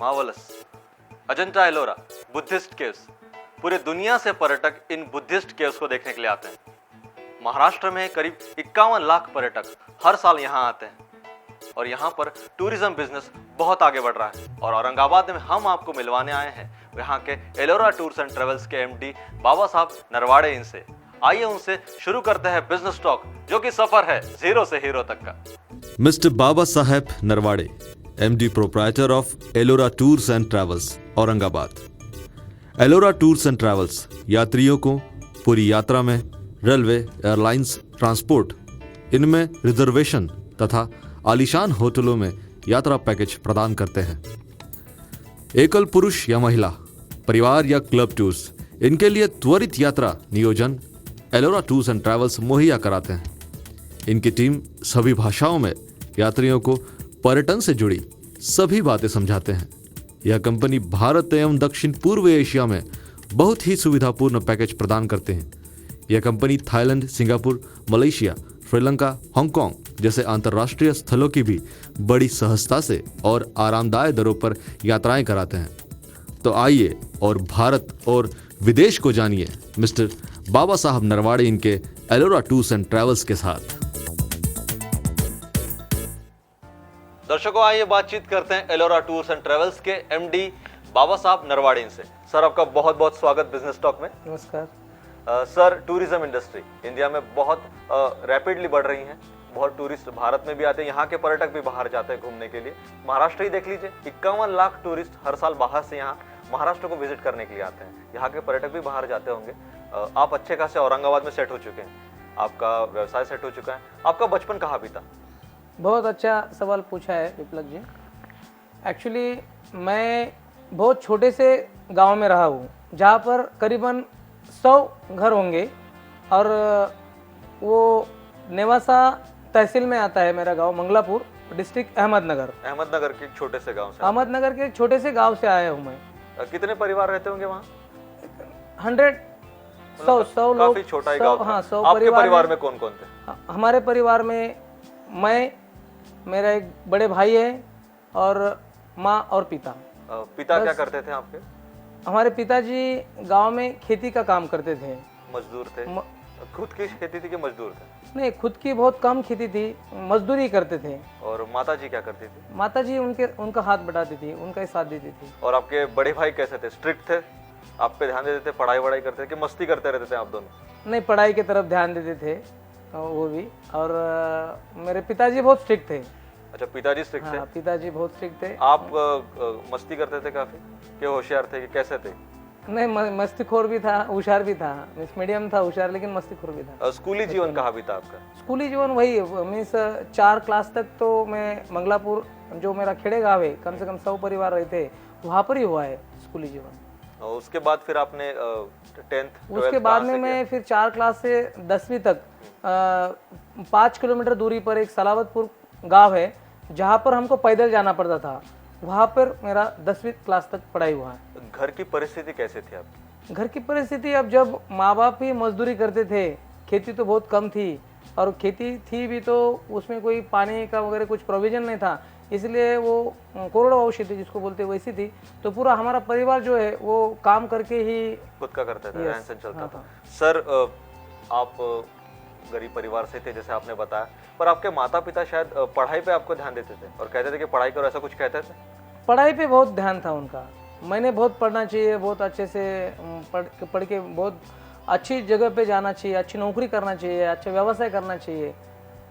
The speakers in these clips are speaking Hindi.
Marvellous, Ajanta Ellora, Buddhist caves. पूरी दुनिया से पर्यटक इन बुद्धिस्ट केव्स को देखने के लिए आते हैं। महाराष्ट्र में करीब 51 लाख पर्यटक हर साल यहाँ आते हैं और यहाँ पर टूरिज्म बिजनेस बहुत आगे बढ़ रहा है। और औरंगाबाद में हम आपको मिलवाने आए हैं यहाँ के एलोरा टूर्स एंड ट्रेवल्स के एमडी बाबा साहब नरवाड़े इनसे। आइए उनसे शुरू करते हैं बिजनेस टॉक, जो कि सफर है जीरो से हीरो तक का। Mister Baba Saheb Narwade, MD proprietor of Ellora tours and travels, Aurangabad. Ellora tours and travels यात्रियों को पूरी यात्रा में रेलवे, एयरलाइंस, ट्रांसपोर्ट, इनमें रिजर्वेशन तथा आलीशान होटलों में यात्रा पैकेज प्रदान करते हैं। एकल पुरुष या महिला, परिवार या क्लब टूर्स, इनके लिए त्वरित यात्रा नियोजन एलोरा टूर्स एंड ट्रैवल्स मुहैया कराते हैं। इनकी टीम सभी भाषाओं में यात्रियों को पर्यटन से जुड़ी सभी बातें समझाते हैं। यह कंपनी भारत एवं दक्षिण पूर्व एशिया में बहुत ही सुविधापूर्ण पैकेज प्रदान करते हैं। यह company Thailand, Singapore, Malaysia, Sri Lanka, Hong Kong जैसे अंतर्राष्ट्रीय स्थलों की भी बड़ी सहजता से और आरामदायक दरों पर यात्राएं कराते हैं। तो आइए और भारत और विदेश को जानिए मिस्टर बाबा साहब नरवाड़े इनके एलोरा टूर्स एंड ट्रैवल्स के साथ। दर्शकों, आइए बातचीत करते हैं एलोरा टूर्स एंड ट्रेवल्स के एमडी बाबा साहब नरवाड़े इनसे। सर, आपका बहुत बहुत स्वागत बिजनेस टॉक में। नमस्कार। सर, टूरिज्म इंडस्ट्री इंडिया में बहुत रैपिडली बढ़ रही है। बहुत टूरिस्ट भारत में भी आते हैं, यहाँ के पर्यटक भी बाहर जाते हैं घूमने के लिए। महाराष्ट्र ही देख लीजिए, 51 लाख टूरिस्ट हर साल बाहर से यहाँ महाराष्ट्र को विजिट करने के लिए आते हैं। यहाँ के पर्यटक भी बाहर जाते होंगे। आप अच्छे खासे औरंगाबाद में सेट हो चुके हैं, आपका व्यवसाय सेट हो चुका है। आपका बचपन कहाँ बीता? बहुत अच्छा सवाल पूछा है विप्लव जी। एक्चुअली मैं बहुत छोटे से गांव में रहा हूँ, जहाँ पर करीबन 100 घर होंगे और वो नेवासा तहसील में आता है मेरा गांव, मंगलापुर, डिस्ट्रिक्ट अहमदनगर। अहमदनगर के एक छोटे से गांव से? अहमदनगर के एक छोटे से गांव से आया हूँ मैं। कितने परिवार रहते होंगे वहाँ? 100 लोग। काफी छोटा ही गांव था। हाँ, 100 आपके परिवार में कौन कौन थे? हमारे परिवार में मैं, मेरा एक बड़े भाई है और माँ और पिता। पिता क्या करते थे आपके? हमारे पिताजी गांव में खेती का काम करते थे। मजदूर थे? खुद की खेती थी कि मजदूर थे? नहीं, खुद की बहुत कम खेती थी, मजदूरी करते थे। और माता जी क्या करती थी? माता जी उनका हाथ बटाती थी, उनका ही साथ देती थी। और आपके बड़े भाई कैसे थे? स्ट्रिक्ट थे, आप पे ध्यान देते थे, पढ़ाई वढ़ाई करते थे कि मस्ती करते रहते थे आप दोनों? नहीं, पढ़ाई की तरफ ध्यान देते थे वो भी। और मेरे पिताजी बहुत स्ट्रिक्ट थे। अच्छा, पिताजी स्ट्रिक्ट थे? हाँ, पिताजी बहुत स्ट्रिक्ट थे। आप मस्ती करते थे काफी कि होशियार थे कि कैसे थे? नहीं, मस्तीखोर भी था, होशियार भी था। मीन्स मीडियम था, होशियार लेकिन मस्तीखोर भी था। स्कूली जीवन कहाँ बीता आपका? स्कूली जीवन वही मीन्स 4 क्लास तक तो मैं मंगलापुर, जो मेरा खेड़े गाँव है, कम से कम 100 परिवार रहते, वहाँ पर ही हुआ है स्कूली जीवन। और उसके बाद फिर आपने 10th उसके बाद में मैं फिर 4 क्लास से 10वीं तक 5 किलोमीटर दूरी पर एक सलावतपुर गांव है, जहाँ पर हमको पैदल जाना पड़ता था। वहाँ पर मेरा 10वीं क्लास तक पढ़ाई हुआ है। घर की परिस्थिति कैसे थी आपकी? घर की परिस्थिति, अब जब माँ बाप ही मजदूरी करते थे, खेती तो बहुत कम थी, और खेती थी भी तो उसमें कोई पानी का वगैरह कुछ प्रोविजन नहीं था, इसलिए वो कोरड़वाऊ खेती जिसको बोलते हैं वैसी थी। तो पूरा हमारा परिवार जो है वो काम करके ही खुद का करते थे, रहन सहन चलता हाँ, था। सर, आप गरीब परिवार से थे जैसे आपने बताया, पर आपके माता पिता शायद पढ़ाई पे आपको ध्यान देते थे और कहते थे कि पढ़ाई करो, ऐसा कुछ कहते थे? पढ़ाई पे बहुत ध्यान था उनका। मैंने बहुत पढ़ना चाहिए, बहुत अच्छे से पढ़ के बहुत अच्छी जगह पे जाना चाहिए, अच्छी नौकरी करना चाहिए, अच्छा व्यवसाय करना चाहिए।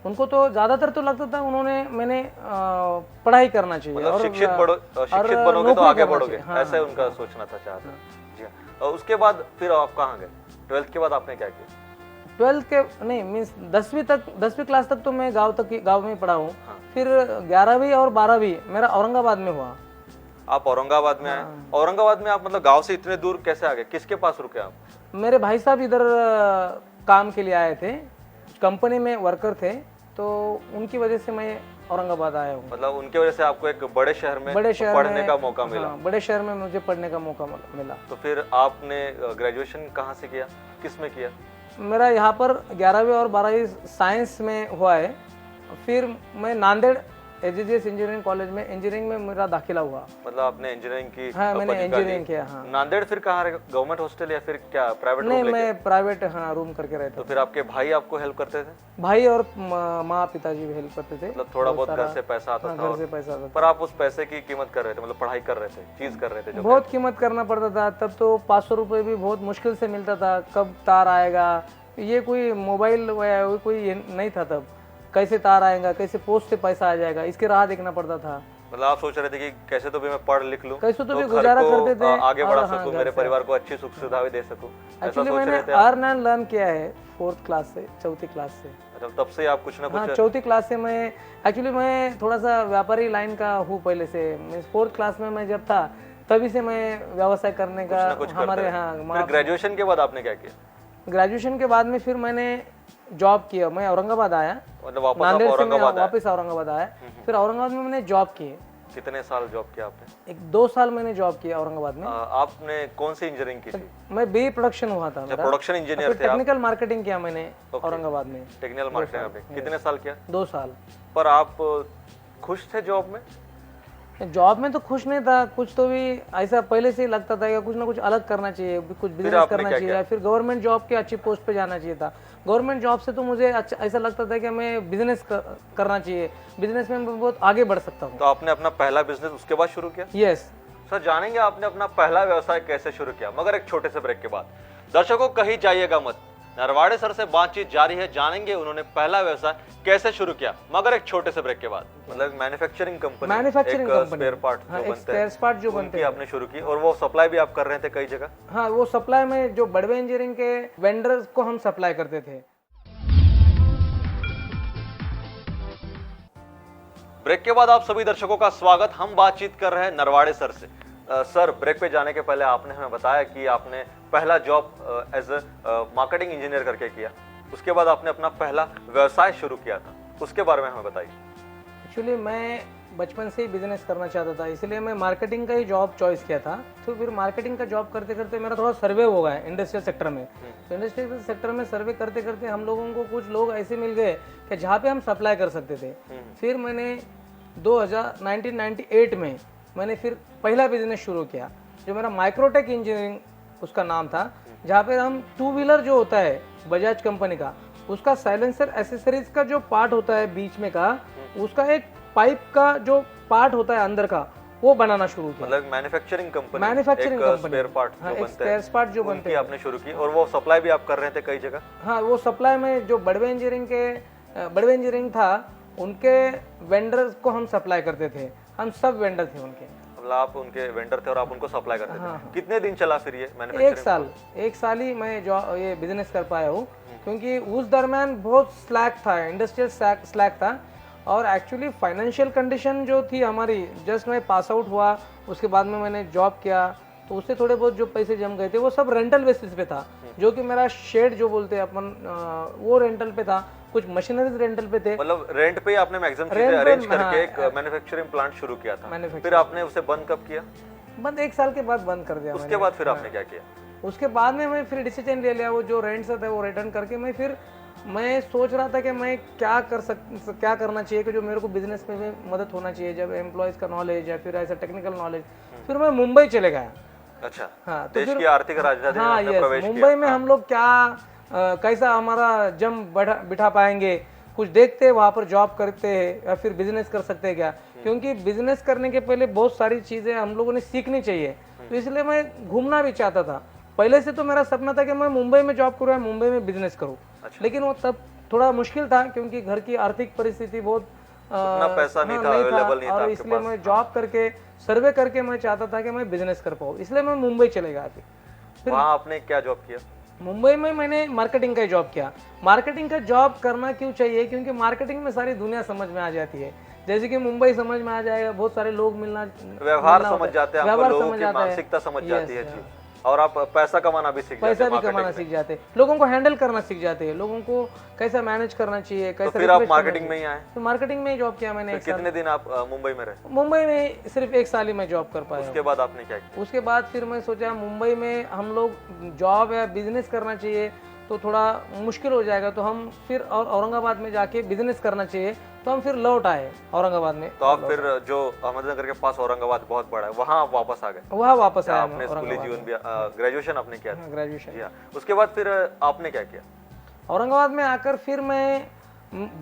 उनको तो ज़्यादातर तो लगता था मैंने पढ़ाई करना चाहिए, मतलब और शिक्षित बनोगे तो आगे बढ़ोगे, ऐसे उनका सोचना था, चाहता। जी हाँ। और उसके बाद फिर आप कहाँ गए? 12th के बाद आपने क्या किया? 12th के नहीं, मीन्स 10वीं क्लास तक तो मैं गाँव में पढ़ा हूँ। हाँ। फिर 11वीं और 12वीं मेरा औरंगाबाद में हुआ। आप औरंगाबाद में आए? औरंगाबाद में आप मतलब गांव से इतने दूर कैसे आ गए? किसके पास रुके आप? मेरे भाई साहब इधर काम के लिए आए थे, कंपनी में वर्कर थे, तो उनकी वजह से मैं औरंगाबाद आया हूँ। मतलब उनकी वजह से आपको एक बड़े शहर में पढ़ने का मौका मिला? हाँ, बड़े शहर में मुझे पढ़ने का मौका मिला। तो फिर आपने ग्रेजुएशन कहाँ से किया, किस में किया? मेरा यहाँ पर 11वीं और 12वीं साइंस में हुआ है। फिर मैं नांदेड़ एजीजीएस इंजीनियरिंग कॉलेज में इंजीनियरिंग में मेरा दाखिला हुआ। मतलब आपने इंजीनियरिंग की हाँ, मैंने पदवी इंजीनियरिंग ली। किया। हाँ, नांदेड़ फिर कहाँ रहे? गवर्नमेंट हॉस्टल या फिर क्या प्राइवेट नहीं, रूम लेके? मैं प्राइवेट हाँ रूम करके रहता तो फिर आपके भाई आपको हेल्प करते थे? था। भाई और माँ पिताजी भी हेल्प करते थे। मतलब थोड़ा बहुत घर से पैसा आता हाँ, था घर से पैसा आता था। पर आप उस पैसे की कीमत कर रहे थे, मतलब पढ़ाई कर रहे थे, चीज कर रहे थे जो बहुत कीमत करना पड़ता था। तब तो 500 रुपये भी बहुत मुश्किल से मिलता था। कब तार आएगा, ये कोई मोबाइल कोई ये नहीं था तब। कैसे तार आएगा, कैसे पोस्ट से पैसा आ जाएगा, इसकी राह देखना पड़ता था। मतलब आप सोच रहे थे कि कैसे तो भी मैं पढ़ लिख लूं, कैसे तो भी घर गुजारा को, करते थे आगे बढ़ा और हाँ, सकूं, घर मेरे से। परिवार को अच्छी सुख सुविधा भी दे सकूं, ऐसा एक्चुअली सोच मैंने रहे थे आप? अर्न एंड लर्न किया है 4th क्लास से, 4th क्लास से। अच्छा, तब से आप कुछ ना हाँ, कुछ 4th क्लास से मैं एक्चुअली मैं थोड़ा सा व्यापारी लाइन का हूँ पहले से। मैं 4th क्लास में मैं जब था तभी से मैं व्यवसाय करने का हमारे फिर ग्रेजुएशन के बाद आपने क्या किया? ग्रेजुएशन के बाद में फिर मैंने जॉब किया। मैं औरंगाबाद आया, मतलब वापस आप नांदेड़ से मैं औरंगाबाद आए? वापस औरंगाबाद आया। फिर औरंगाबाद में मैंने जॉब की। कितने साल जॉब किया आपने? 2 साल मैंने जॉब किया औरंगाबाद में। आपने कौन सी इंजीनियरिंग की थी? मैं बी प्रोडक्शन हुआ था मेरा। प्रोडक्शन इंजीनियर थे आप? टेक्निकल मार्केटिंग किया मैंने औरंगाबाद में। टेक्निकल मार्केटिंग आपने कितने साल किया? 2 साल। पर आप खुश थे जॉब में? जॉब में तो खुश नहीं था, कुछ तो भी ऐसा पहले से ही लगता था कि कुछ ना कुछ अलग करना चाहिए, कुछ बिजनेस करना चाहिए या फिर गवर्नमेंट जॉब के अच्छी पोस्ट पे जाना चाहिए था। गवर्नमेंट जॉब से तो मुझे अच्छा ऐसा लगता था कि मैं बिजनेस करना चाहिए, बिजनेस में मैं बहुत आगे बढ़ सकता हूँ। तो आपने अपना पहला बिजनेस उसके बाद शुरू किया? यस सर, जानेंगे आपने अपना पहला व्यवसाय कैसे शुरू किया, मगर एक छोटे से ब्रेक के बाद। दर्शकों, कहीं जाइएगा मत, नरवाड़े सर से बातचीत जारी है, जानेंगे उन्होंने पहला व्यवसाय कैसे शुरू किया, मगर एक छोटे से ब्रेक के बाद। मतलब मैन्युफैक्चरिंग कंपनी, स्पेयर पार्ट जो बनते हैं आपने शुरू की, और वो सप्लाई भी आप कर रहे थे कई जगह? हाँ, वो सप्लाई में जो बड़वे इंजीनियरिंग के वेंडर्स को हम सप्लाई करते थे। ब्रेक के बाद आप सभी दर्शकों का स्वागत। हम बातचीत कर रहे हैं नरवाड़े सर से। सर, ब्रेक पे जाने के पहले आपने हमें बताया कि आपने पहला job as a marketing engineer करके किया, उसके बाद आपने अपना पहला व्यवसाय शुरू किया था, उसके बारे में हमें बताइए। एक्चुअली मैं बचपन से ही बिजनेस करना चाहता था, इसलिए मैं मार्केटिंग का ही जॉब चॉइस किया था। तो फिर मार्केटिंग का जॉब करते करते मेरा थोड़ा सर्वे हो गया इंडस्ट्रियल सेक्टर में। तो इंडस्ट्रियल सेक्टर में सर्वे करते करते हम लोगों को कुछ लोग ऐसे मिल गए कि जहाँ पे हम सप्लाई कर सकते थे। फिर मैंने 1998 में मैंने फिर पहला बिजनेस शुरू किया, जो मेरा माइक्रोटेक इंजीनियरिंग उसका नाम था, जहाँ पे हम 2 व्हीलर जो होता है बजाज कंपनी का, उसका साइलेंसर एसेसरीज का जो पार्ट होता है बीच में का, उसका एक पाइप का जो पार्ट होता है अंदर का, वो बनाना शुरू किया। मतलब मैन्युफैक्चरिंग कंपनी, स्पेयर पार्ट जो बनते हैं आपने शुरू की, और वो सप्लाई भी आप कर रहे थे कई जगह? हाँ, वो सप्लाई में जो बड़वे इंजीनियरिंग था, उनके वेंडर्स को हम सप्लाई करते थे। हम सब वेंडर थे उनके। मतलब आप उनके वेंडर थे और आप उनको सप्लाई करते थे। हाँ। कितने दिन चला फिर ये मैन्युफैक्चरिंग? एक साल ही मैं ये बिजनेस कर पाया हूँ, क्योंकि उस दरम्यान बहुत स्लैक था, इंडस्ट्रियल स्लैक था। और एक्चुअली फाइनेंशियल कंडीशन जो थी हमारी, जस्ट मैं पास आउट हुआ, उसके बाद में मैंने जॉब किया, तो उससे थोड़े बहुत जो पैसे जम गए थे वो सब रेंटल बेसिस पे था। जो कि मेरा शेड जो बोलते हैं अपन, वो रेंटल पे था, कुछ मशीनरीज रेंटल पे थे। मतलब रेंट पे आपने मैक्सिमम चीजें अरेंज करके एक मैन्युफैक्चरिंग प्लांट शुरू किया था। फिर आपने उसे बंद कब किया? बंद 1 साल के बाद बंद कर दिया। उसके बाद फिर आपने क्या किया? उसके बाद में मैं फिर डिसीजन ले लिया, वो जो रेंट से था वो रिटर्न करके मैं सोच रहा था कि मैं क्या करना चाहिए कि जो मेरे को बिजनेस में भी मदद होना चाहिए, जब एम्प्लॉयज का नॉलेज या फिर ऐसा टेक्निकल नॉलेज। फिर मैं मुंबई चले गया। अच्छा, हाँ, तो देश की आर्थिक राजधानी में आपने प्रवेश किया। मुंबई में हम लोग कैसा हमारा जम बिठा पाएंगे, कुछ देखते हैं वहाँ पर जॉब करते हैं या फिर बिजनेस कर सकते हैं क्या, क्योंकि बिजनेस करने के पहले बहुत सारी चीज़ें हम लोगों ने सीखनी चाहिए। तो इसलिए मैं घूमना भी चाहता था। पहले से तो मेरा सपना था कि मैं मुंबई में जॉब करूँ या मुंबई में बिजनेस करूँ। लेकिन वो तब थोड़ा मुश्किल था, क्योंकि घर की आर्थिक परिस्थिति बहुत पैसा नहीं था, अवेलेबल नहीं था, और इसलिए मैं जॉब करके सर्वे करके मैं चाहता था कि मैं बिजनेस कर पाऊँ, इसलिए मैं मुंबई चले गया। फिर वहाँ आपने क्या जॉब किया? मुंबई में मैंने मार्केटिंग का जॉब किया। मार्केटिंग का जॉब करना क्यों चाहिए? क्योंकि मार्केटिंग में सारी दुनिया समझ में आ जाती है। जैसे कि मुंबई समझ में आ जाएगा, बहुत सारे लोग व्यवहार समझ जाते हैं, आपको लोगों की मानसिकता समझ जाती है, और आप पैसा कमाना भी सीख जाते हैं, लोगों को हैंडल करना सीख जाते हैं, लोगों को कैसा मैनेज करना चाहिए, कैसा। तो फिर आप मार्केटिंग में ही आए? तो मार्केटिंग में ही जॉब किया मैंने। कितने दिन आप मुंबई में रहे? मुंबई में सिर्फ 1 साल ही मैं जॉब कर पाया। उसके बाद आपने क्या किया? उसके बाद फिर मैं सोचा मुंबई में हम लोग जॉब या बिजनेस करना चाहिए, तो थोड़ा मुश्किल हो जाएगा, तो हम फिर और औरंगाबाद में जाके बिजनेस करना चाहिए, तो हम फिर लौट आए औरंगाबाद में। तो आप फिर जो अहमदनगर के पास औरंगाबाद बहुत बड़ा है, वहाँ आप वापस आ गए? वहाँ वापस आया आपने स्कूली जीवन भी ग्रेजुएशन आपने किया था? ग्रेजुएशन। जी हाँ। उसके बाद फिर आपने क्या किया? औरंगाबाद में आकर फिर मैं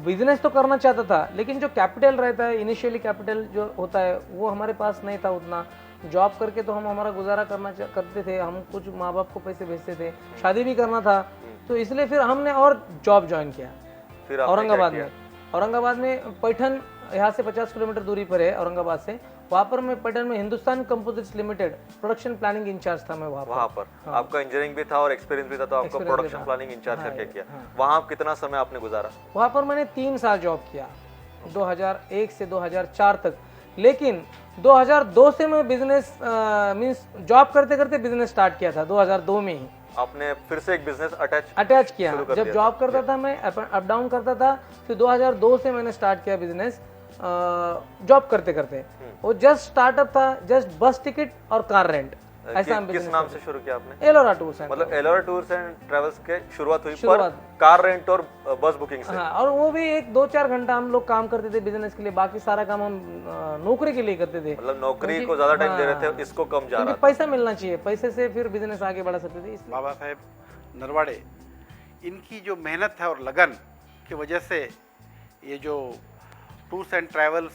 बिजनेस तो करना चाहता था, लेकिन जो कैपिटल रहता है, इनिशियली कैपिटल जो होता है वो हमारे पास नहीं था उतना। जॉब करके तो हम हमारा गुजारा करते थे, हम कुछ माँ बाप को पैसे भेजते थे, शादी भी करना था, तो इसलिए फिर हमने और जॉब ज्वाइन किया फिर आपने औरंगाबाद क्या में। औरंगाबाद में पैठन यहाँ से 50 किलोमीटर दूरी पर है औरंगाबाद से। वहाँ पर मैं पैठन में Hindustan composites limited production planning incharge था मैं वहाँ पर। आपका इंजीनियरिंग भी था और एक्सपीरियंस भी था, तो आपको प्रोडक्शन प्लानिंग इंचार्ज करके किया। वहाँ आप कितना समय आपने गुजारा? वहाँ पर मैंने 3 साल जॉब किया, 2001 से 2004 तक। लेकिन 2002 से मैं बिजनेस मींस जॉब करते करते बिजनेस स्टार्ट किया था 2002 में ही। आपने फिर से एक बिजनेस अटैच किया। जब जॉब करता था मैं अप डाउन करता था, फिर 2002 से मैंने स्टार्ट किया बिजनेस जॉब करते करते। वो जस्ट स्टार्टअप था, जस्ट बस टिकट और कार रेंट, ऐसा हम किस नाम से शुरू किया आपने? एलोरा टूर्स एंड मतलब एलोरा टूर्स एंड ट्रेवल्स के शुरुआत हुई पर कार रेंट और बस बुकिंग से। हाँ, और वो भी 1-2-4 घंटा हम लोग काम करते थे बिजनेस के लिए, बाकी सारा काम हम नौकरी के लिए करते थे। मतलब नौकरी को ज्यादा टाइम दे रहे थे, इसको कम जा रहा था। पैसा मिलना चाहिए, पैसे से फिर बिजनेस आगे बढ़ा सकते थे। बाबा साहेब नरवाड़े, इनकी जो मेहनत है और लगन की वजह से ये जो tours and travels,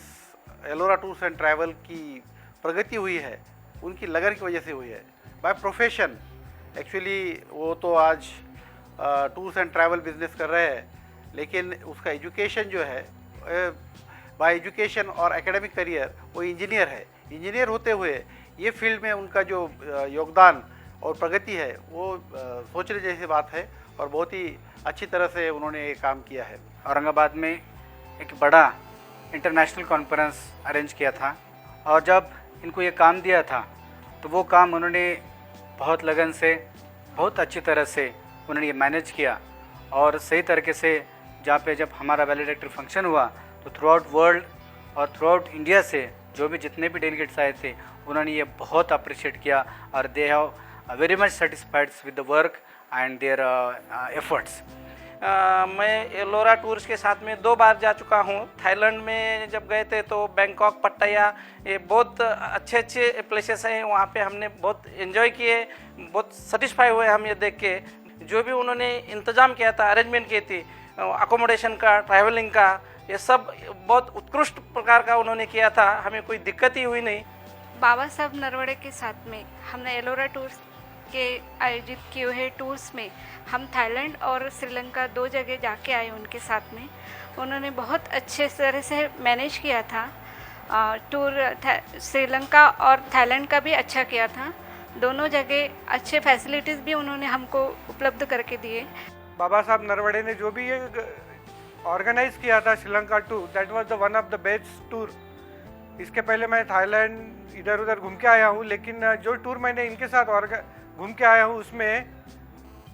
Ellora tours and travel की प्रगति हुई है, उनकी लगन की वजह से हुई है। बाय प्रोफेशन एक्चुअली वो तो आज टूर्स एंड ट्रैवल बिजनेस कर रहे हैं, लेकिन उसका एजुकेशन जो है, बाय एजुकेशन और एकेडमिक करियर वो इंजीनियर है। इंजीनियर होते हुए ये फील्ड में उनका जो योगदान और प्रगति है वो सोचने जैसी बात है, और बहुत ही अच्छी तरह से उन्होंने ये काम किया है। औरंगाबाद में एक बड़ा इंटरनेशनल कॉन्फ्रेंस अरेंज किया था, और जब इनको ये काम दिया था तो वो काम उन्होंने बहुत लगन से, बहुत अच्छी तरह से उन्होंने ये मैनेज किया, और सही तरीके से जहाँ पे जब हमारा वैलिडेटरी फंक्शन हुआ तो थ्रू आउट वर्ल्ड और थ्रू आउट इंडिया से जो भी जितने भी डेलीगेट्स आए थे उन्होंने ये बहुत अप्रिशिएट किया, और they have very much satisfied with the work and their efforts. मैं एलोरा टूर्स के साथ में 2 बार जा चुका हूँ। थाईलैंड में जब गए थे तो बैंकॉक, पट्टाया, ये बहुत अच्छे अच्छे प्लेसेस हैं, वहाँ पे हमने बहुत एंजॉय किए, बहुत सेटिस्फाई हुए हम ये देख के। जो भी उन्होंने इंतज़ाम किया था, अरेंजमेंट की थी, अकोमोडेशन का, ट्रैवलिंग का, ये सब बहुत उत्कृष्ट प्रकार का उन्होंने किया था, हमें कोई दिक्कत ही हुई नहीं। बाबा साहब नरवड़े के साथ में हमने एलोरा टूर्स के आयोजित किए हुए टूर्स में हम थाईलैंड और श्रीलंका 2 जगह जाके आए उनके साथ में। उन्होंने बहुत अच्छे तरह से मैनेज किया था टूर। श्रीलंका और थाईलैंड का भी अच्छा किया था, दोनों जगह अच्छे फैसिलिटीज़ भी उन्होंने हमको उपलब्ध करके दिए। बाबा साहब नरवड़े ने जो भी ये ऑर्गेनाइज किया था Sri Lanka tour, that was the one of the best tour. इसके पहले मैं थाईलैंड इधर उधर घूम के आया हूँ, लेकिन जो टूर मैंने इनके साथ घूम के आया हूँ उसमें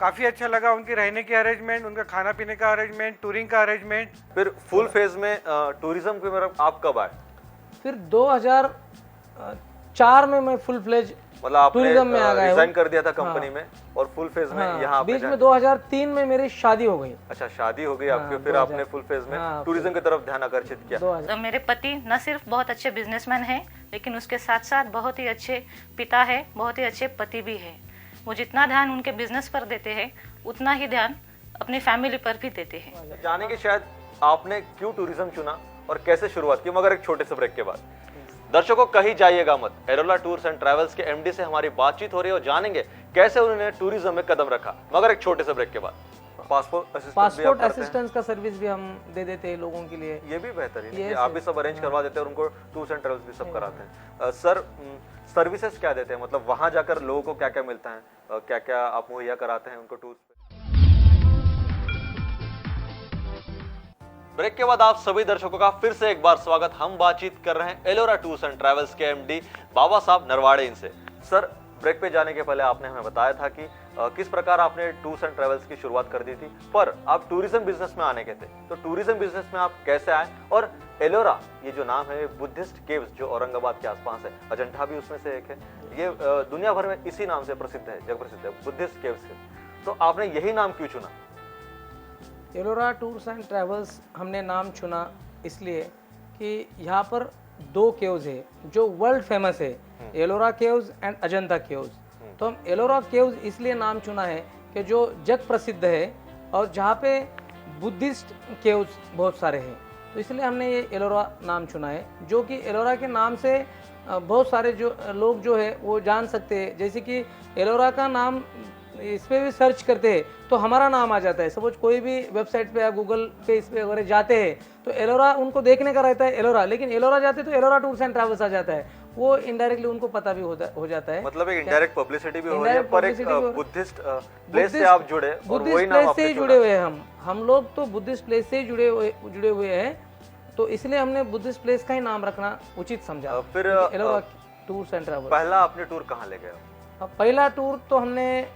काफ़ी अच्छा लगा। उनकी रहने की अरेंजमेंट, उनका खाना पीने का अरेंजमेंट, टूरिंग का अरेंजमेंट। फिर फुल फेज में टूरिज्म के मेरा आप कब आए? फिर 2004 में मैं फुल फ्लेज मतलब आपने टूरिज्म में आ गया, रिजाइन कर दिया था कंपनी में और फुल फेज में यहाँ बीच में 2003 में मेरी शादी हो गई। अच्छा, शादी हो गई आपकी, फिर आपने फुल फेज में टूरिज्म की तरफ ध्यान आकर्षित किया। तो मेरे पति न सिर्फ बहुत अच्छे बिजनेसमैन हैं, लेकिन उसके साथ साथ बहुत ही अच्छे पिता है, बहुत ही अच्छे पति भी है। वो जितना ध्यान उनके बिजनेस पर देते हैं उतना ही ध्यान अपनी फैमिली पर भी देते हैं। जाने की शायद आपने क्यों टूरिज्म चुना और कैसे शुरुआत की, मगर एक छोटे से ब्रेक के बाद। दर्शकों कहीं जाइएगा मत, एलोरा टूर्स एंड ट्रैवल्स के एमडी से हमारी बातचीत हो रही है और जानेंगे कैसे उन्होंने टूरिज्म में कदम रखा, मगर एक छोटे से ब्रेक के बाद। पासपोर्ट असिस्टेंस का सर्विस भी हम दे देते हैं लोगों के लिए, ये भी बेहतरीन है, आप भी सब अरेंज करवा देते हैं और उनको टूर्स एंड ट्रैवल्स भी सब कराते हैं। सर, सर्विसेज क्या देते हैं, मतलब वहां जाकर लोगों को क्या क्या मिलता है, क्या क्या आप मुहैया कराते हैं उनको टूर्स पे? ब्रेक के बाद आप सभी दर्शकों का फिर से एक बार स्वागत। हम बातचीत कर रहे हैं एलोरा टूर्स एंड ट्रैवल्स के एमडी बाबा साहब नरवाड़े इनसे। सर, ब्रेक पे जाने के पहले आपने हमें बताया था कि किस प्रकार आपने टूर्स एंड ट्रैवल्स की शुरुआत कर दी थी, पर आप टूरिज्म बिजनेस में आने के थे, तो टूरिज्म बिजनेस में आप कैसे आए? और एलोरा ये जो नाम है, बुद्धिस्ट केव्स जो औरंगाबाद के आसपास है, अजंठा भी उसमें से एक है, ये दुनिया भर में इसी नाम से प्रसिद्ध है, जग प्रसिद्ध है, बुद्धिस्ट केव्स है। तो आपने यही नाम क्यों चुना? एलोरा टूर्स एंड ट्रैवल्स हमने नाम चुना इसलिए कि यहाँ पर 2 केव्स है जो वर्ल्ड फेमस है, Ellora caves and Ajanta caves. तो हम एलोरा केव्स इसलिए नाम चुना है कि जो जग प्रसिद्ध है और जहाँ पे बुद्धिस्ट केव्स बहुत सारे हैं, तो इसलिए हमने ये एलोरा नाम चुना है, जो कि एलोरा के नाम से बहुत सारे जो लोग जो है वो जान सकते हैं। जैसे कि एलोरा का नाम इस पर भी सर्च करते हैं तो हमारा नाम आ जाता है। सपोज कोई भी वेबसाइट पे या गूगल पे इस पे वगैरह जाते हैं तो एलोरा उनको देखने का रहता है एलोरा, लेकिन एलोरा जाते तो एलोरा टूर्स एंड ट्रैवल्स आ जाता है, वो इनडायरेक्टली उनको पता भी हो जाता है। मतलब एक इनडायरेक्ट पब्लिसिटी भी हो रही है, Indirect पर एक publicity भी- बुद्धिस्ट प्लेस से आप जुड़े और वही नाम प्लेस से आपने ही चुना। जुड़े हुए हैं हम लोग तो बुद्धिस्ट प्लेस से ही जुड़े हुए हैं, तो इसलिए हमने बुद्धिस्ट प्लेस का ही नाम रखना उचित समझा। फिर एलोरा टूर्स एंड ट्रैवल्स। पहला आपने टूर कहाँ ले गए? पहला टूर तो हमने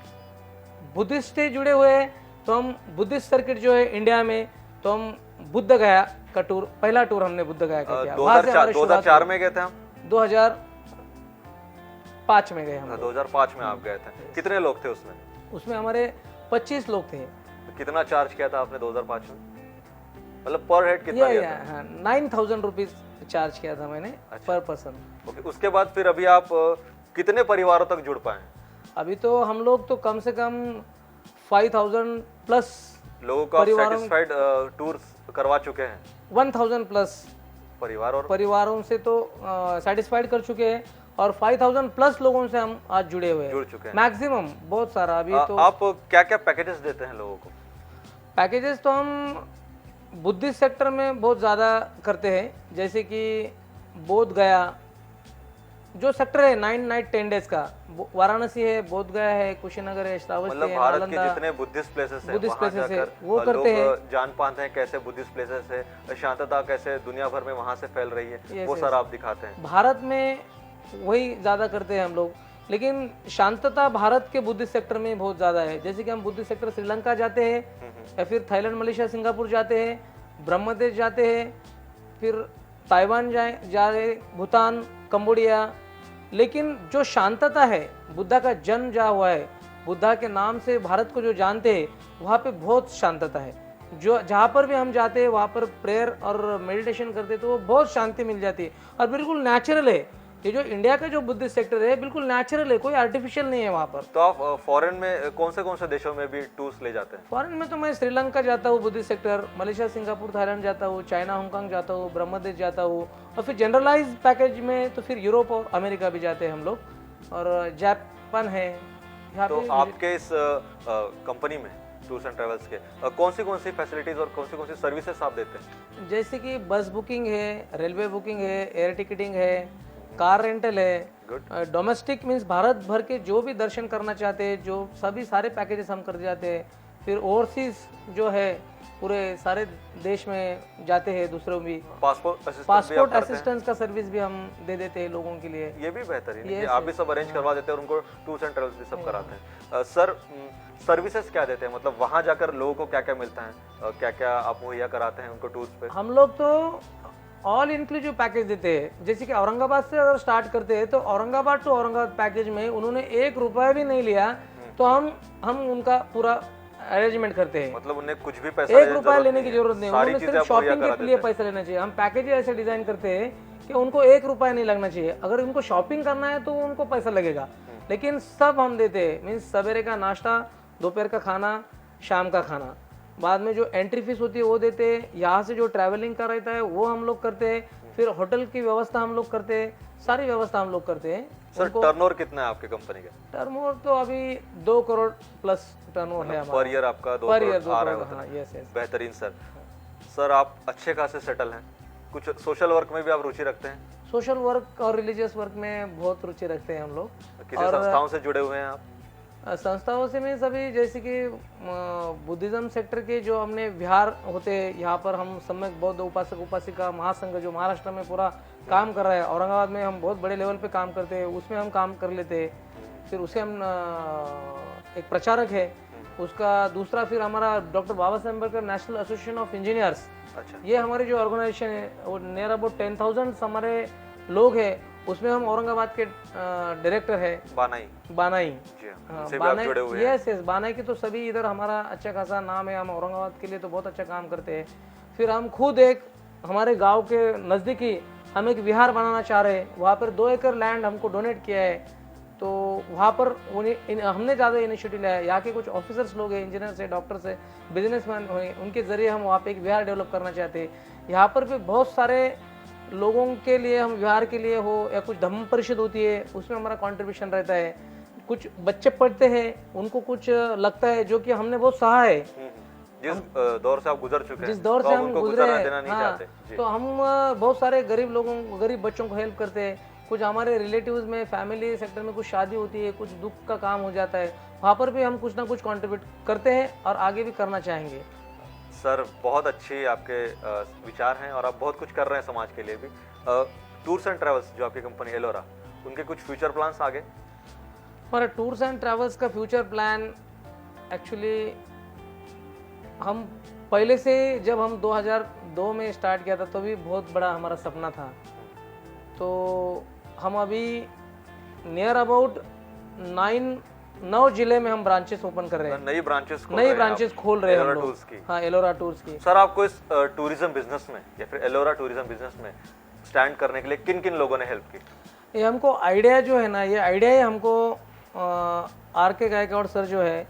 बुद्धिस्ट से जुड़े हुए हैं, तो हम बुद्धिस्ट सर्किट जो है इंडिया में, तो हम बुद्ध गया का टूर, पहला टूर हमने बुद्ध गया का किया। वहाँ से हमारी शुरुआत 2004 हुई। में गए थे हम? 2005 में गए हम। 2005 में आप गए थे। कितने लोग थे उसमें? उसमें हमारे 25 लोग थे। कितना चार्ज किया था आपने 2005 में? मतलब पर हेड कितना लिया था? हाँ, 9,000 रुपीज चार्ज किया था मैंने पर पर्सन। ओके, उसके बाद फिर अभी आप कितने परिवारों तक जुड़ पाए? अभी तो हम लोग तो कम से कम 5,000 प्लस लोगों को आप सेटिस्फाइड टूर्स करवा चुके हैं? 1,000 प्लस परिवारों से तो सेटिस्फाइड कर चुके हैं, और 5,000 प्लस लोगों से हम आज जुड़े हुए जुड़ चुके हैं मैक्सिमम, बहुत सारा। अभी तो आप क्या क्या पैकेजेस देते हैं लोगों को? पैकेजेस तो हम बुद्धिस्ट सेक्टर में बहुत ज़्यादा करते हैं, जैसे कि बोध गया जो सेक्टर है 9 नाइट 10 डेज का, वाराणसी है, बोध गया है, कुशीनगर है, श्रावस्ती मतलब है, भारत के नालंदा, जितने बुद्धिस्ट प्लेसेस हैं बुद्धिस्ट वहाँ प्लेसेस है, जाकर वो करते हैं। लोग जान पाते हैं कैसे बुद्धिस्ट प्लेसेस है, शांतता कैसे दुनिया भर में वहाँ से फैल रही है, वो सारा आप दिखाते हैं। भारत में वही ज़्यादा करते हैं हम लोग, लेकिन शांतता भारत के बुद्धिस्ट सेक्टर में बहुत ज़्यादा है। जैसे कि हम बुद्धिस्ट सेक्टर श्रीलंका जाते हैं, या फिर थाईलैंड, मलेशिया, सिंगापुर जाते हैं, ब्रह्मदेश जाते हैं, फिर ताइवान जा रहे, भूटान, कंबोडिया। लेकिन जो शांतता है, बुद्धा का जन्म जहाँ हुआ है, बुद्धा के नाम से भारत को जो जानते हैं, वहाँ पे बहुत शांतता है। जो जहाँ पर भी हम जाते हैं वहाँ पर प्रेयर और मेडिटेशन करते हैं तो वो बहुत शांति मिल जाती है, और बिल्कुल नेचुरल है। ये जो इंडिया का जो बुद्धिस्ट सेक्टर है बिल्कुल नेचुरल है, कोई आर्टिफिशियल नहीं है वहाँ पर। तो आप फॉरेन में कौन से देशों में भी टूर्स ले जाते हैं? फॉरेन में तो मैं श्रीलंका जाता हूँ Buddhist sector, Malaysia, Singapore, Thailand जाता हूँ, चाइना, हांगकांग जाता हूँ, ब्रह्मदेश जाता हूँ, और फिर जनरलाइज पैकेज में तो फिर यूरोप और अमेरिका भी जाते हैं हम लोग, और जापान है यहाँ तो पे। आपके इस कंपनी में टूर्स एंड ट्रेवल्स के कौन सी फैसिलिटीज और कौन सी सर्विसेज आप देते हैं? जैसे कि बस बुकिंग है, रेलवे बुकिंग है, एयर टिकटिंग है, कार रेंटल है, डोमेस्टिक मीन्स भारत भर के जो भी दर्शन करना चाहते हैं, जो सभी सारे पैकेजेस हम कर जाते हैं। फिर ओवरसीज जो है पूरे सारे देश में जाते हैं, दूसरों भी पासपोर्ट असिस्टेंस का सर्विस भी हम दे देते हैं लोगों के लिए। ये भी बेहतरीन है कि आप भी सब अरेंज करवा देते हैं और उनको टूर्स एंड ट्रेवल्स भी सब कराते हैं। सर, सर्विसेज क्या देते हैं? मतलब वहाँ जाकर लोगों को क्या क्या मिलता है, क्या क्या आप मुहैया कराते हैं उनको टूर्स पे? हम लोग तो ऑल इंक्लूसिव पैकेज देते हैं। जैसे कि औरंगाबाद से अगर स्टार्ट करते हैं तो औरंगाबाद टू औरंगाबाद पैकेज में उन्होंने 1 रुपया भी नहीं लिया, तो हम उनका पूरा अरेंजमेंट करते हैं। मतलब उन्हें कुछ भी पैसा 1 रुपया लेने की जरूरत नहीं, उन्होंने सिर्फ शॉपिंग के लिए पैसा लेना चाहिए। हम पैकेज ऐसे डिजाइन करते हैं कि उनको 1 रुपया नहीं लगना चाहिए। अगर उनको शॉपिंग करना है तो उनको पैसा लगेगा, लेकिन सब हम देते हैं। मीन्स सवेरे का नाश्ता, दोपहर का खाना, शाम का खाना, बाद में जो एंट्री फीस होती है वो देते हैं। यहाँ से जो ट्रैवलिंग का रहता है वो हम लोग करते हैं। फिर होटल की व्यवस्था हम लोग करते हैं, सारी व्यवस्था हम लोग करते हैं। सर, टर्नओवर कितना है आपके कंपनी का? टर्नओवर तो अभी 2 करोड़ प्लस टर्नओवर है हमारा। पर ईयर आपका 2 पर करोड़ ईयर 2 आ रहा करोड़, है। हाँ, यस यस। बेहतरीन सर। सर, आप अच्छे खासे सेटल हैं, कुछ सोशल वर्क में भी आप रुचि रखते हैं? सोशल वर्क और रिलीजियस वर्क में बहुत रुचि रखते हैं हम लोग। किसी संस्थाओं से जुड़े हुए हैं आप? संस्थाओं से में सभी, जैसे कि बुद्धिज्म सेक्टर के जो हमने विहार होते हैं, यहाँ पर हम सम्यक बौद्ध उपासक उपासिका महासंघ जो महाराष्ट्र में पूरा काम कर रहा है, औरंगाबाद में हम बहुत बड़े लेवल पे काम करते हैं, उसमें हम काम कर लेते हैं। फिर उसे हम एक प्रचारक है उसका। दूसरा फिर हमारा doctor Baba Saheb Ambedkar national association of engineers, अच्छा, ये हमारी जो ऑर्गेनाइजेशन है वो नियर अबाउट 10,000 हमारे लोग हैं, उसमें हम औरंगाबाद के डायरेक्टर है बानाई बानाई। जी हाँ, हाँ, उनसे भी आप जुड़े हुए हैं। यस यस, बानाई की तो सभी इधर हमारा अच्छा खासा नाम है, हम औरंगाबाद के लिए तो बहुत अच्छा काम करते हैं। फिर हम खुद एक हमारे गांव के नज़दीकी हम एक विहार बनाना चाह रहे हैं, वहाँ पर 2 एकड़ लैंड हमको डोनेट किया है, तो वहाँ पर हमने ज़्यादा इनिशिएटिव लिया है। यहाँ के कुछ ऑफिसर्स लोग हैं, इंजीनियर्स है, डॉक्टर्स है, बिजनेसमैन हैं, उनके ज़रिए हम वहाँ पे एक विहार डेवलप करना चाहते हैं। यहाँ पर भी बहुत सारे लोगों के लिए हम विहार के लिए हो या कुछ धम्म परिषद होती है, उसमें हमारा कंट्रीब्यूशन रहता है। कुछ बच्चे पढ़ते हैं, उनको कुछ लगता है जो कि हमने बहुत सहा है, जिस दौर से आप गुजर चुके हैं, जिस दौर तो से आप हम उनको गुजरे गुजरने हैं, देना नहीं हाँ, चाहते जी। तो हम बहुत सारे गरीब लोगों, गरीब बच्चों को हेल्प करते हैं। कुछ हमारे रिलेटिव्स में फैमिली सेक्टर में कुछ शादी होती है, कुछ दुख का काम हो जाता है, वहाँ पर भी हम कुछ ना कुछ कंट्रीब्यूट करते हैं और आगे भी करना चाहेंगे। सर बहुत अच्छे आपके विचार हैं और आप बहुत कुछ कर रहे हैं समाज के लिए भी। टूर्स एंड ट्रैवल्स जो आपकी कंपनी एलोरा, उनके कुछ फ्यूचर प्लान्स आगे? हमारा टूर्स एंड ट्रैवल्स का फ्यूचर प्लान एक्चुअली हम पहले से जब हम 2002 में स्टार्ट किया था तो भी बहुत बड़ा हमारा सपना था। तो हम अभी नियर अबाउट 9 जिले में हम ब्रांचेस ओपन कर रहे हैं, नई ब्रांचेस खोल रहे हैं हम एलोरा लोग। टूर्स की। हाँ, एलोरा टूर्स की। सर आपको इस टूरिज्म बिजनेस में या फिर एलोरा टूरिज्म बिजनेस में स्टैंड करने के लिए किन किन लोगों ने हेल्प की? ये हमको आइडिया जो है ना, ये आइडिया ही हमको RK गायकवाड़ सर जो है,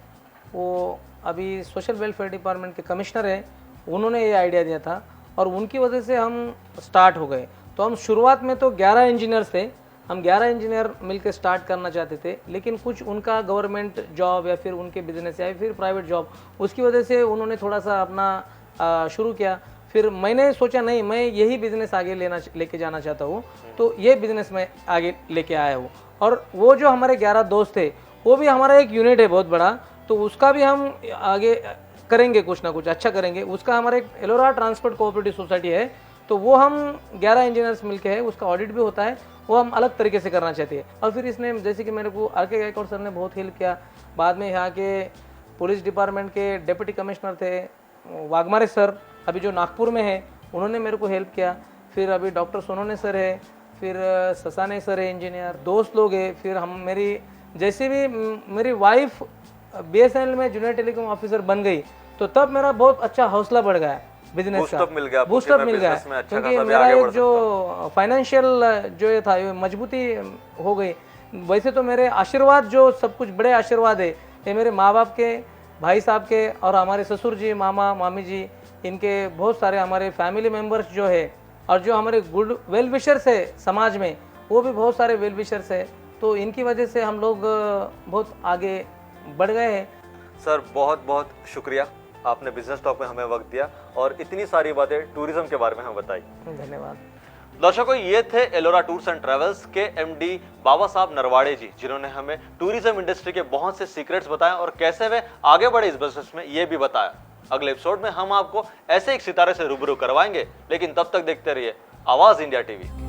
वो अभी सोशल वेलफेयर डिपार्टमेंट के कमिश्नर है, उन्होंने ये आइडिया दिया था और उनकी वजह से हम स्टार्ट हो गए। तो हम शुरुआत में तो 11 इंजीनियर्स थे, हम 11 इंजीनियर मिलकर स्टार्ट करना चाहते थे, लेकिन कुछ उनका गवर्नमेंट जॉब या फिर उनके बिजनेस या फिर प्राइवेट जॉब, उसकी वजह से उन्होंने थोड़ा सा अपना शुरू किया। फिर मैंने सोचा नहीं, मैं यही बिज़नेस आगे लेके जाना चाहता हूँ, तो ये बिज़नेस मैं आगे लेके आया हूँ। और वो जो हमारे 11 दोस्त थे, वो भी हमारा एक यूनिट है बहुत बड़ा, तो उसका भी हम आगे करेंगे, कुछ ना कुछ अच्छा करेंगे। उसका हमारा एक एलोरा ट्रांसपोर्ट कोऑपरेटिव सोसाइटी है, तो वो हम 11 इंजीनियर्स मिलके है, उसका ऑडिट भी होता है, वो हम अलग तरीके से करना चाहते हैं। और फिर इसने जैसे कि मेरे को RK गायकवाड़ सर ने बहुत हेल्प किया। बाद में यहाँ के पुलिस डिपार्टमेंट के डिप्टी कमिश्नर थे वाघमारे सर, अभी जो नागपुर में है, उन्होंने मेरे को हेल्प किया। फिर अभी डॉक्टर सोनोने सर है, फिर ससाने सर है इंजीनियर, दोस्त लोग है। फिर हम मेरी जैसे भी मेरी वाइफ BSNL में जूनियर टेलीकॉम ऑफिसर बन गई, तो तब मेरा बहुत अच्छा हौसला बढ़ गया बिजनेस का, बूस्टअप मिल गया, बूस्टअप मिल गया, क्योंकि मेरा एक जो फाइनेंशियल जो ये था, ये मजबूती हो गई। वैसे तो मेरे आशीर्वाद जो सब कुछ बड़े आशीर्वाद है, ये मेरे माँ बाप के, भाई साहब के और हमारे ससुर जी, मामा मामी जी, इनके बहुत सारे हमारे फैमिली मेम्बर्स जो है, और जो हमारे गुड वेल विशर्स है समाज में, वो भी बहुत सारे वेल विशर्स है। तो इनकी वजह से हम लोग बहुत आगे बढ़ गए हैं। सर बहुत बहुत शुक्रिया, आपने बिजनेस टॉक में हमें वक्त दिया और इतनी सारी बातें टूरिज्म के बारे में हमें बताई। धन्यवाद। दर्शकों, ये थे एलोरा टूर्स एंड ट्रैवल्स के MD बाबा साहब नरवाड़े जी, जिन्होंने हमें टूरिज्म इंडस्ट्री के बहुत से सीक्रेट्स बताए और कैसे वे आगे बढ़े इस बिजनेस में, ये भी बताया। अगले एपिसोड में हम आपको ऐसे एक सितारे से रूबरू करवाएंगे, लेकिन तब तक देखते रहिए आवाज इंडिया TV।